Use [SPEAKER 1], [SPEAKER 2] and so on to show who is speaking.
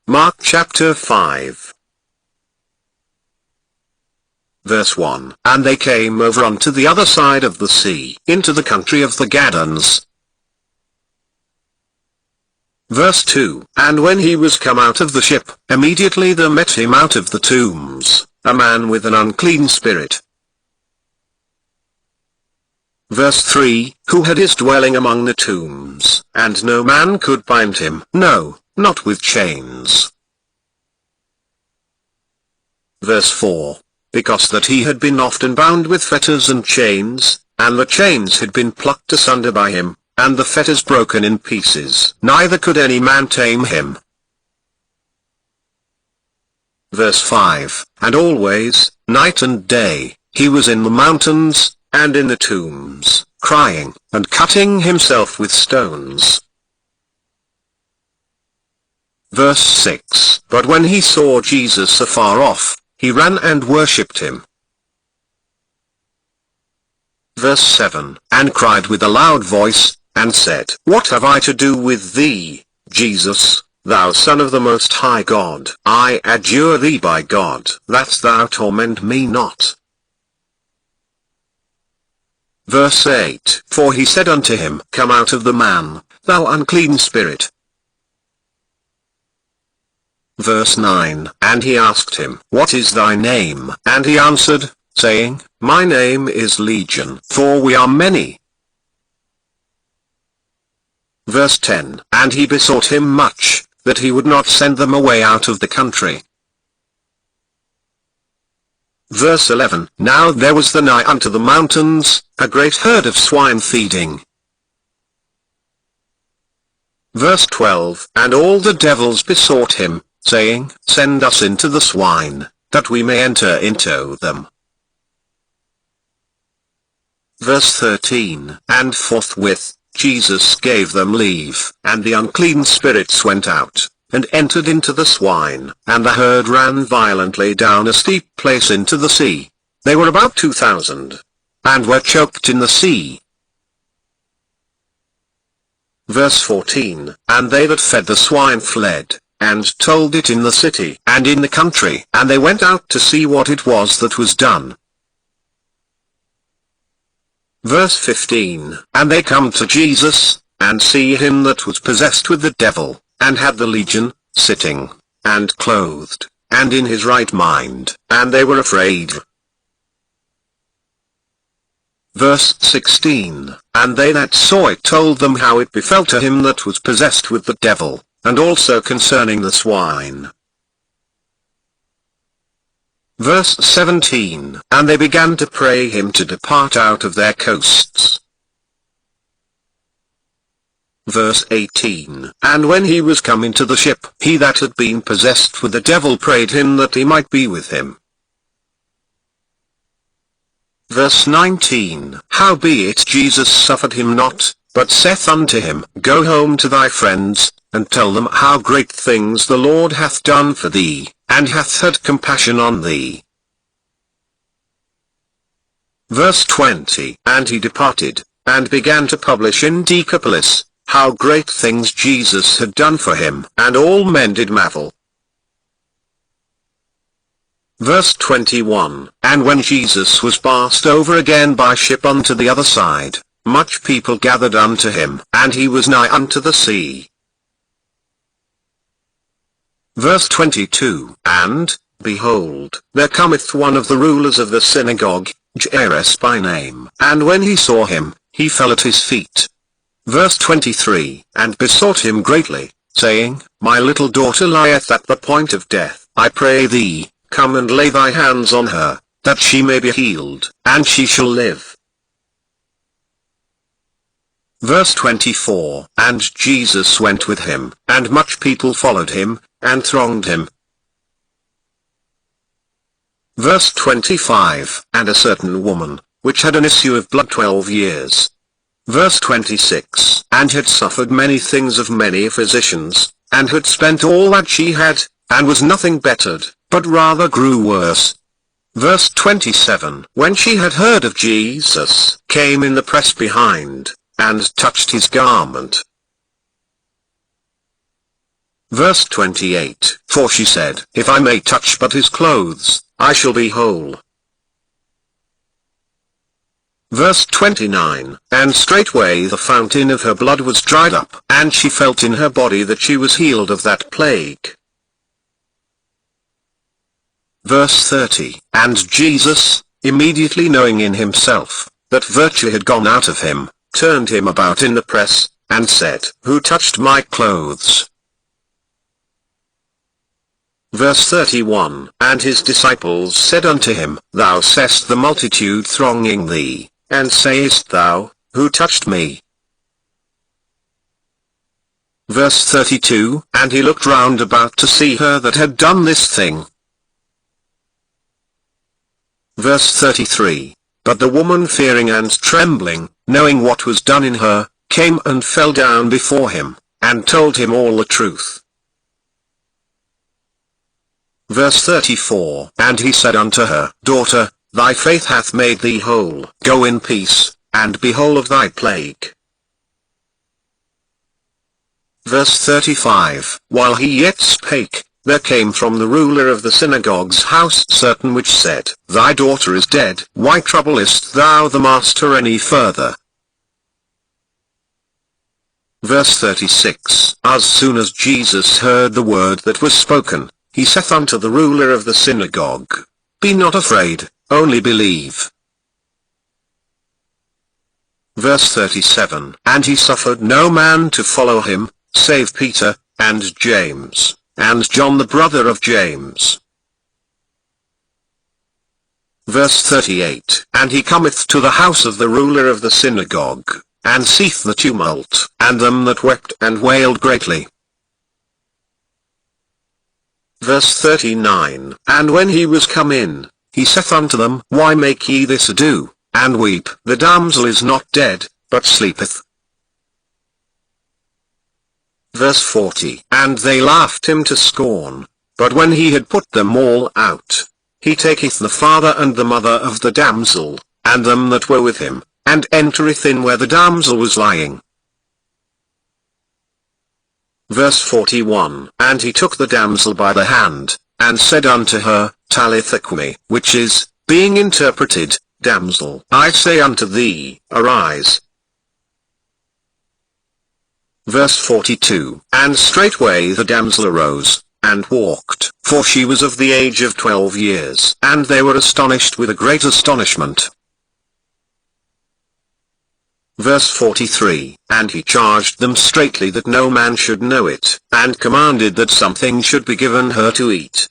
[SPEAKER 1] Mark chapter 5. Verse 1. And they came over unto the other side of the sea, into the country of the Gadarenes. Verse 2. And when he was come out of the ship, immediately there met him out of the tombs a man with an unclean spirit. Verse 3. Who had his dwelling among the tombs, and no man could bind him, no, not with chains. Verse 4. Because that he had been often bound with fetters and chains, and the chains had been plucked asunder by him, and the fetters broken in pieces, neither could any man tame him. Verse 5. And always, night and day, he was in the mountains, and in the tombs, crying, and cutting himself with stones. Verse 6. But when he saw Jesus afar off, he ran and worshipped him. Verse 7. And cried with a loud voice, and said, What have I to do with thee, Jesus, thou Son of the Most High God? I adjure thee by God, that thou torment me not. Verse 8. For he said unto him, Come out of the man, thou unclean spirit. Verse 9. And he asked him, What is thy name? And he answered, saying, My name is Legion, for we are many. Verse 10. And he besought him much, that he would not send them away out of the country. Verse 11. Now there was the nigh unto the mountains, a great herd of swine feeding. Verse 12. And all the devils besought him, saying, Send us into the swine, that we may enter into them. Verse 13. And forthwith Jesus gave them leave, and the unclean spirits went out, and entered into the swine, and the herd ran violently down a steep place into the sea. They were about 2,000, and were choked in the sea. Verse 14. And they that fed the swine fled, and told it in the city and in the country, and they went out to see what it was that was done. Verse 15. And they come to Jesus, and see him that was possessed with the devil, and had the legion, sitting, and clothed, and in his right mind, and they were afraid. Verse 16. And they that saw it told them how it befell to him that was possessed with the devil, and also concerning the swine. Verse 17. And they began to pray him to depart out of their coasts. Verse 18. And when he was come into the ship, he that had been possessed with the devil prayed him that he might be with him. Verse 19. Howbeit Jesus suffered him not, but saith unto him, Go home to thy friends, and tell them how great things the Lord hath done for thee, and hath had compassion on thee. Verse 20. And he departed, and began to publish in Decapolis, how great things Jesus had done for him, and all men did marvel. Verse 21. And when Jesus was passed over again by ship unto the other side, much people gathered unto him, and he was nigh unto the sea. Verse 22. And, behold, there cometh one of the rulers of the synagogue, Jairus by name, and when he saw him, he fell at his feet. Verse 23. And besought him greatly, saying, My little daughter lieth at the point of death. I pray thee, come and lay thy hands on her, that she may be healed, and she shall live. Verse 24. And Jesus went with him, and much people followed him, and thronged him. Verse 25. And a certain woman, which had an issue of blood 12 years. Verse 26. And had suffered many things of many physicians, and had spent all that she had, and was nothing bettered, but rather grew worse. Verse 27. When she had heard of Jesus, came in the press behind, and touched his garment. Verse 28, For she said, If I may touch but his clothes, I shall be whole. Verse 29, And straightway the fountain of her blood was dried up, and she felt in her body that she was healed of that plague. Verse 30, And Jesus, immediately knowing in himself, that virtue had gone out of him, turned him about in the press, and said, Who touched my clothes? Verse 31, And his disciples said unto him, Thou seest the multitude thronging thee, and sayest thou, Who touched me? Verse 32, And he looked round about to see her that had done this thing. Verse 33, But the woman fearing and trembling, knowing what was done in her, came and fell down before him, and told him all the truth. Verse 34, And he said unto her, Daughter, thy faith hath made thee whole. Go in peace, and be whole of thy plague. Verse 35, While he yet spake, there came from the ruler of the synagogue's house certain which said, Thy daughter is dead. Why troublest thou the master any further? Verse 36, As soon as Jesus heard the word that was spoken, he saith unto the ruler of the synagogue, Be not afraid, only believe. Verse 37, And he suffered no man to follow him, save Peter, and James, and John the brother of James. Verse 38, And he cometh to the house of the ruler of the synagogue, and seeth the tumult, and them that wept and wailed greatly. Verse 39, And when he was come in, he saith unto them, Why make ye this ado, and weep? The damsel is not dead, but sleepeth. Verse 40, And they laughed him to scorn. But when he had put them all out, he taketh the father and the mother of the damsel, and them that were with him, and entereth in where the damsel was lying. Verse 41, And he took the damsel by the hand, and said unto her, Talitha cumi, which is, being interpreted, Damsel, I say unto thee, arise. Verse 42, And straightway the damsel arose, and walked, for she was of the age of 12 years. And they were astonished with a great astonishment. Verse 43, And he charged them straitly that no man should know it, and commanded that something should be given her to eat.